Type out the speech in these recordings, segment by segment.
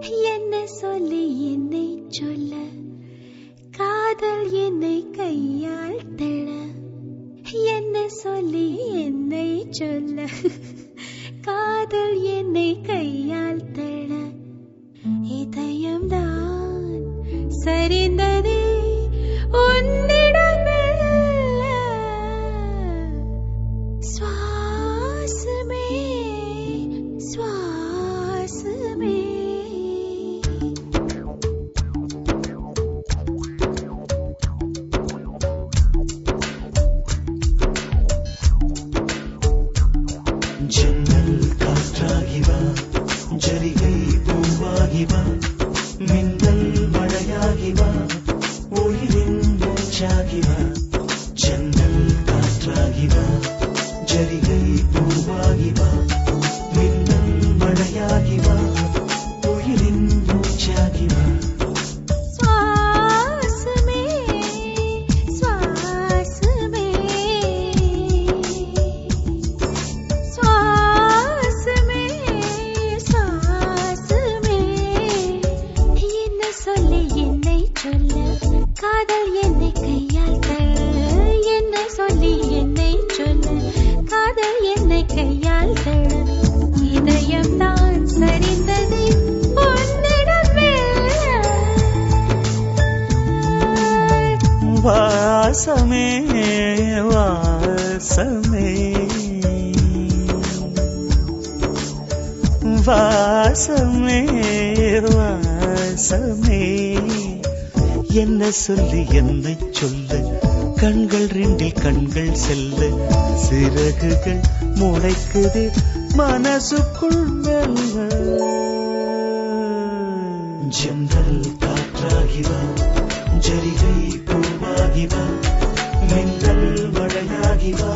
என்ன சொல்லி என்னை சொல்ல, காதல் என்னை கையால் தள. என்ன சொல்லி என்னை சொல்ல, காதல் என்னை கையால் தள. இதயம்தான் சரிந்ததே உன்னிடமே. சுவாசமே சுவாசமே. ஜன்னல் காற்றாகிவா, ஜரிகை பூவாகிவா, மின்னல் மழையாகிவா, உயிரின் மூச்சாகிவா. ஜன்னல் காற்றாகிவா, ஜரிகை பூவாகிவா, மின்னல் மழையாகிவா, உயிரின் மூச்சாகிவா. சுவாசமே சுவாசமே சுவாசமே சுவாசமே. என்ன சொல்லி என்னை சொல்ல, காதல் என்னை கையால் தள. என்ன சொல்லி என்னை சொல்ல, காதல் என்னை கையால் தள. இதயம்தான் சரிந்தது உன்னிடமே. வாசமே வாசமே வாசமே வாசமே. என்ன சொல்லி என்னை சொல்ல, கண்கள் ரெண்டில் கண்கள் செல்ல, சிறகுகள் முளைக்குது மனசுக்குள் மெல்ல. ஜன்னல் காற்றாகிவா, ஜரிகை பூவாகிவா, மின்னல் மழையாகிவா,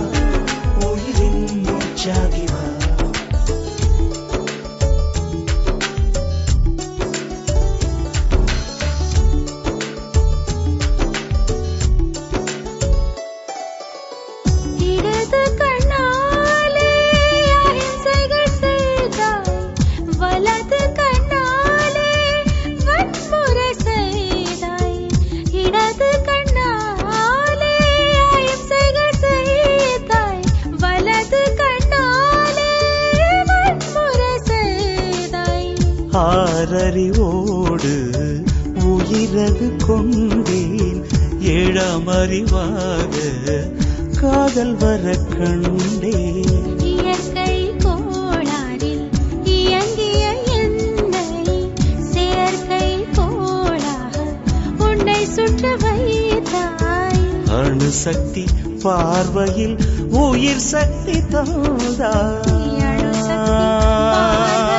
உயிரின் மூச்சாகிவா. இடது கண்ணாலே அஹிம்சைகள் செய்தாய், வலது கண்ணாலே வன்முறை செய்தாய். இடது கண்ணாலே அஹிம்சைகள் செய்தாய், வலது கண்ணாலே வன்முறை செய்தாய். ஆறறிவோடு உயிரது கொண்டேன், ஏழாம் அறிவாக காதல் வர கண்டேன். இயற்கை கோளாறில் இயங்கிய என்னை, செயற்கை கோளாக உன்னை சுற்ற வைத்தாய். அணுசக்தி பார்வையில் உயிர் சக்தி தந்தாய். அணுசக்தி பார்வையில்